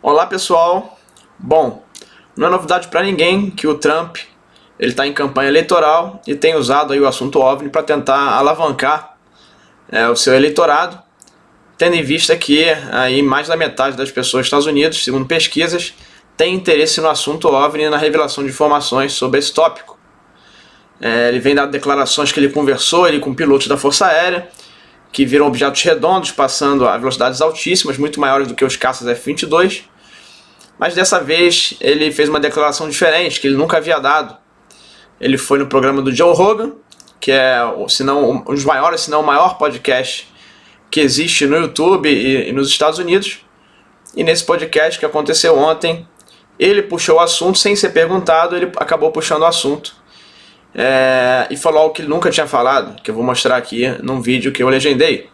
Olá pessoal, bom, não é novidade para ninguém que o Trump ele está em campanha eleitoral e tem usado aí o assunto OVNI para tentar alavancar o seu eleitorado, tendo em vista que aí mais da metade das pessoas dos Estados Unidos, segundo pesquisas, tem interesse no assunto OVNI e na revelação de informações sobre esse tópico. Ele vem dando declarações que ele conversou com pilotos da Força Aérea, que viram objetos redondos passando a velocidades altíssimas, muito maiores do que os caças F-22, mas dessa vez ele fez uma declaração diferente, que ele nunca havia dado. Ele foi no programa do Joe Rogan, que é se não, um dos maiores, se não o maior podcast que existe no YouTube e nos Estados Unidos, e nesse podcast que aconteceu ontem, ele puxou o assunto sem ser perguntado, ele acabou puxando o assunto. E falou algo que ele nunca tinha falado, que eu vou mostrar aqui num vídeo que eu legendei,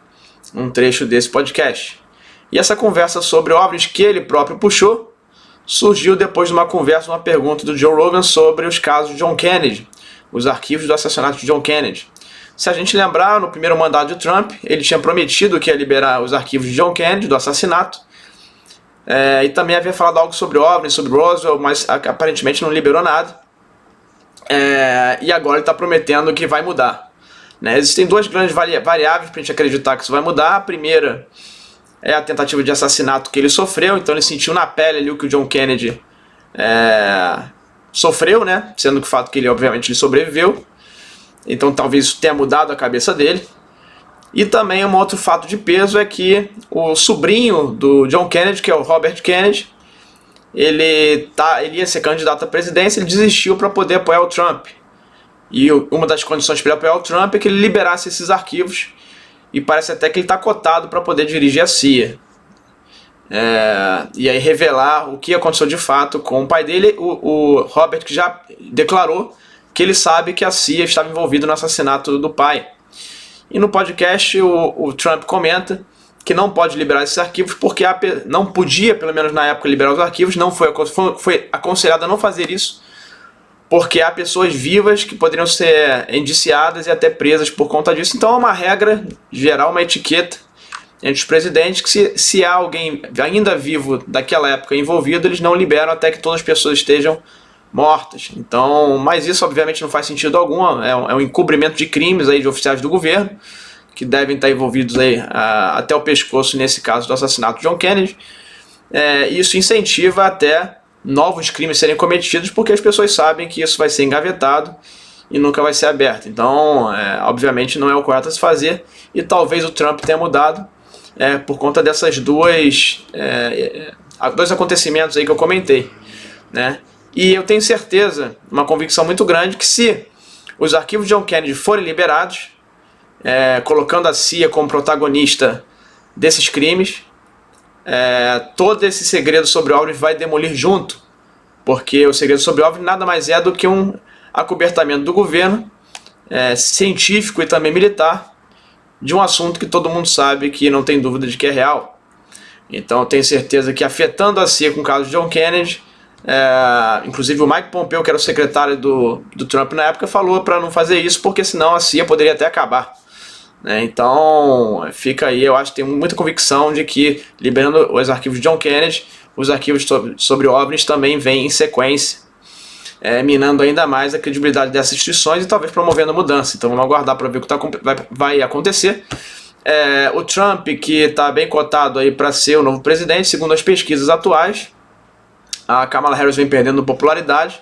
um trecho desse podcast. E essa conversa sobre OVNIs que ele próprio puxou surgiu depois de uma conversa, uma pergunta do Joe Rogan sobre os casos de John Kennedy, os arquivos do assassinato de John Kennedy. Se a gente lembrar, no primeiro mandato de Trump, ele tinha prometido que ia liberar os arquivos de John Kennedy, do assassinato, e também havia falado algo sobre OVNIs, sobre Roswell, mas aparentemente não liberou nada. E agora ele está prometendo que vai mudar. Existem duas grandes variáveis para a gente acreditar que isso vai mudar. A primeira é a tentativa de assassinato que ele sofreu, então ele sentiu na pele ali o que o John Kennedy sofreu, sendo que o fato que ele obviamente ele sobreviveu, então talvez isso tenha mudado a cabeça dele. E também um outro fato de peso é que o sobrinho do John Kennedy, que é o Robert Kennedy, ele ia ser candidato à presidência, ele desistiu para poder apoiar o Trump. E uma das condições para ele apoiar o Trump é que ele liberasse esses arquivos, e parece até que ele está cotado para poder dirigir a CIA. E aí revelar o que aconteceu de fato com o pai dele, o Robert, que já declarou que ele sabe que a CIA estava envolvida no assassinato do pai. E no podcast o Trump comenta que não pode liberar esses arquivos porque não podia, pelo menos na época, liberar os arquivos, não foi aconselhado a não fazer isso, porque há pessoas vivas que poderiam ser indiciadas e até presas por conta disso. Então é uma regra geral, uma etiqueta entre os presidentes, que se há alguém ainda vivo daquela época envolvido, eles não liberam até que todas as pessoas estejam mortas. Então, mas isso obviamente não faz sentido algum, é um encobrimento de crimes aí de oficiais do governo, que devem estar envolvidos aí, até o pescoço nesse caso do assassinato de John Kennedy. Isso incentiva até novos crimes serem cometidos, porque as pessoas sabem que isso vai ser engavetado e nunca vai ser aberto. Então, obviamente não é o correto a se fazer, e talvez o Trump tenha mudado por conta dessas dois acontecimentos aí que eu comentei, E eu tenho certeza, uma convicção muito grande, que se os arquivos de John Kennedy forem liberados, colocando a CIA como protagonista desses crimes, todo esse segredo sobre OVNI vai demolir junto, porque o segredo sobre OVNI nada mais é do que um acobertamento do governo, científico e também militar, de um assunto que todo mundo sabe que não tem dúvida de que é real. Então eu tenho certeza que, afetando a CIA com o caso de John Kennedy, inclusive o Mike Pompeo, que era o secretário do Trump na época, falou para não fazer isso, porque senão a CIA poderia até acabar. Então fica aí, eu acho que tem muita convicção de que, liberando os arquivos de John Kennedy, os arquivos sobre OVNIs também vêm em sequência, minando ainda mais a credibilidade dessas instituições e talvez promovendo mudança. Então vamos aguardar para ver o que vai acontecer. O Trump, que está bem cotado aí para ser o novo presidente, segundo as pesquisas atuais, a Kamala Harris vem perdendo popularidade.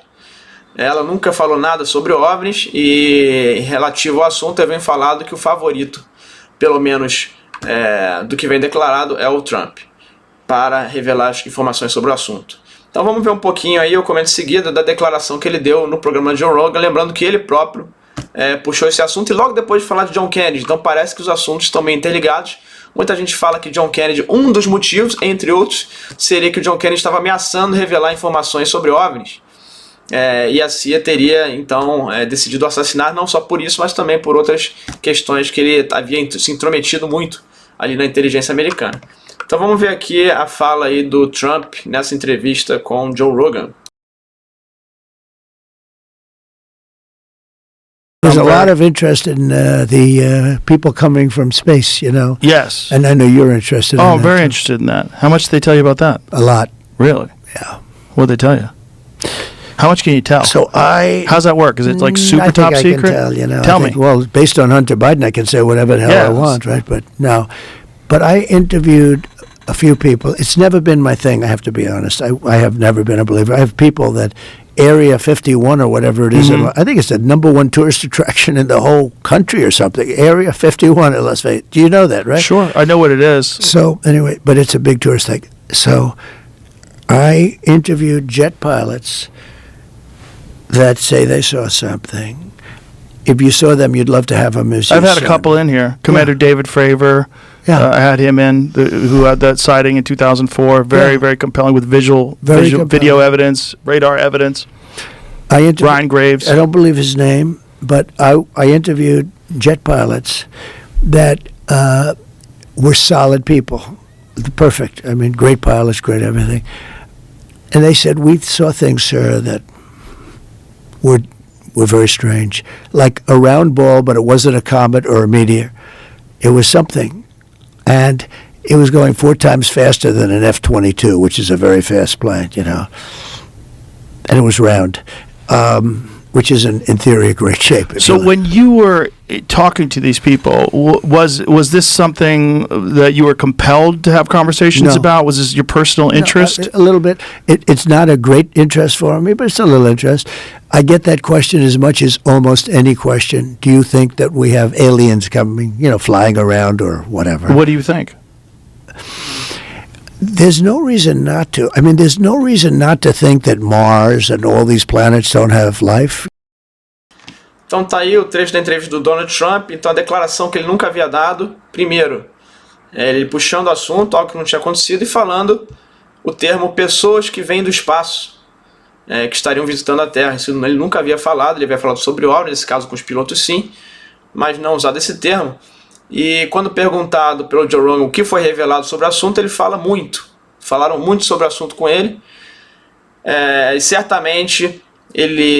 Ela nunca falou nada sobre OVNIs, e relativo ao assunto eu venho falado que o favorito, pelo menos do que vem declarado, é o Trump, para revelar as informações sobre o assunto. Então vamos ver um pouquinho aí, eu comento em seguida, da declaração que ele deu no programa de Joe Rogan, lembrando que ele próprio puxou esse assunto, e logo depois de falar de John Kennedy. Então parece que os assuntos estão bem interligados. Muita gente fala que John Kennedy, um dos motivos, entre outros, seria que o John Kennedy estava ameaçando revelar informações sobre OVNIs. E a CIA teria, então, decidido assassinar, não só por isso, mas também por outras questões que ele havia se intrometido muito ali na inteligência americana. Então vamos ver aqui a fala aí do Trump nessa entrevista com Joe Rogan. There's a lot of interest in the people coming from space, Yes. And I know you're interested in that. Oh, very interested in that. How much did they tell you about that? A lot. Really? Yeah. What'd they tell you? How much can you tell? So How's that work? Is it like I super think top I secret? Can tell, you know. Tell I think, me. well, based on Hunter Biden, I can say whatever the hell I want, right? But no. But I interviewed a few people. It's never been my thing, I have to be honest. I have never been a believer. I have people that Area 51 or whatever it is, I think it's the #1 tourist attraction in the whole country or something. Area 51 in Las Vegas. Do you know that, right? Sure, I know what it is. So anyway, but it's a big tourist thing. So I interviewed jet pilots that say they saw something. If you saw them, you'd love to have them as I've had a couple in here. Commander David Fravor. Yeah. I had him in, who had that sighting in 2004. Very compelling with visual video evidence, radar evidence. Ryan Graves. I don't believe his name, but I interviewed jet pilots that were solid people. Perfect. I mean, great pilots, great everything. And they said, we saw things, sir, that were very strange. Like a round ball, but it wasn't a comet or a meteor. It was something. And it was going 4 times faster than an F-22, which is a very fast plane, you know. And it was round, which is, in theory, a great shape. So when you were talking to these people, was this something that you were compelled to have conversations about? Was this your personal interest? No, a little bit. It's not a great interest for me, but it's a little interest. I get that question as much as almost any question. Do you think that we have aliens coming, flying around or whatever? What do you think? There's no reason not to. I mean, there's no reason not to think that Mars and all these planets don't have life. Então tá aí o trecho da entrevista do Donald Trump. Então a declaração que ele nunca havia dado, primeiro, ele puxando o assunto, algo que não tinha acontecido, e falando o termo pessoas que vêm do espaço, que estariam visitando a Terra. Isso ele nunca havia falado, ele havia falado sobre OVNI, nesse caso com os pilotos sim, mas não usado esse termo. E quando perguntado pelo Joe Rogan o que foi revelado sobre o assunto, ele fala muito. Falaram muito sobre o assunto com ele. E certamente,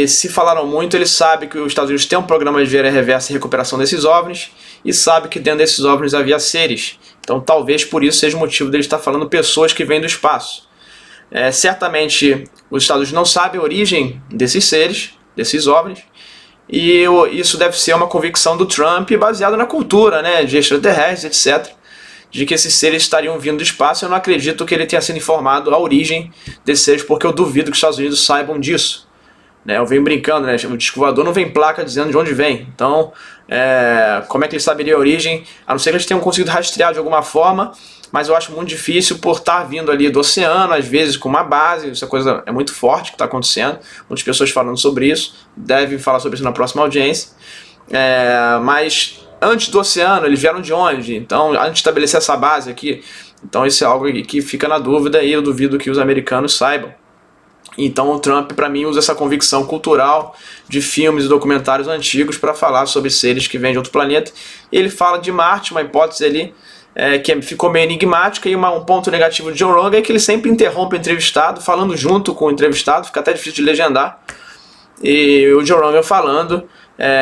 se falaram muito, ele sabe que os Estados Unidos tem um programa de engenharia reversa e recuperação desses OVNIs, e sabe que dentro desses OVNIs havia seres. Então talvez por isso seja o motivo dele estar falando pessoas que vêm do espaço. Certamente os Estados Unidos não sabem a origem desses seres, desses OVNIs, e isso deve ser uma convicção do Trump baseada na cultura, de extraterrestres, etc., de que esses seres estariam vindo do espaço. Eu não acredito que ele tenha sido informado a origem desses seres, porque eu duvido que os Estados Unidos saibam disso. Eu venho brincando, o disco voador não vem placa dizendo de onde vem. Então, como é que ele saberia a origem? A não ser que eles tenham conseguido rastrear de alguma forma, mas eu acho muito difícil por estar vindo ali do oceano, às vezes com uma base. Essa coisa é muito forte que está acontecendo. Muitas pessoas falando sobre isso, devem falar sobre isso na próxima audiência. Mas antes do oceano, eles vieram de onde? Então, antes de estabelecer essa base aqui, então isso é algo que fica na dúvida, e eu duvido que os americanos saibam. Então o Trump, para mim, usa essa convicção cultural de filmes e documentários antigos para falar sobre seres que vêm de outro planeta. Ele fala de Marte, uma hipótese ali que ficou meio enigmática, e um ponto negativo de Joe Rogan é que ele sempre interrompe o entrevistado, falando junto com o entrevistado, fica até difícil de legendar. E o Joe Rogan falando,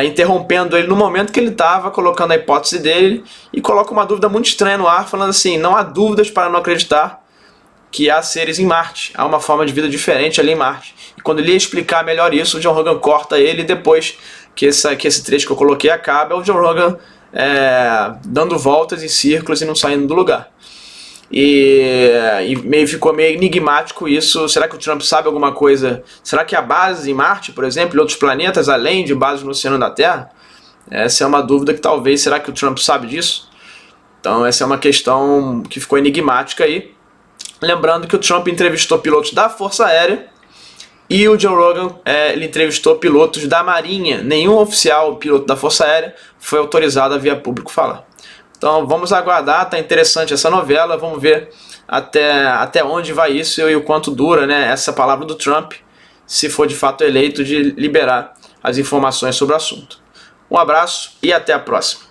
interrompendo ele no momento que ele estava colocando a hipótese dele, e coloca uma dúvida muito estranha no ar, falando assim: não há dúvidas para não acreditar que há seres em Marte, há uma forma de vida diferente ali em Marte. E quando ele ia explicar melhor isso, o Joe Rogan corta ele, e depois que esse trecho que eu coloquei acaba, é o Joe Rogan dando voltas em círculos e não saindo do lugar. E ficou meio enigmático isso. Será que o Trump sabe alguma coisa? Será que há bases em Marte, por exemplo, e outros planetas, além de bases no oceano da Terra? Essa é uma dúvida que talvez, será que o Trump sabe disso? Então essa é uma questão que ficou enigmática aí. Lembrando que o Trump entrevistou pilotos da Força Aérea, e o Joe Rogan ele entrevistou pilotos da Marinha. Nenhum oficial piloto da Força Aérea foi autorizado a via público falar. Então vamos aguardar, tá interessante essa novela, vamos ver até onde vai isso e o quanto dura, essa palavra do Trump, se for de fato eleito, de liberar as informações sobre o assunto. Um abraço e até a próxima.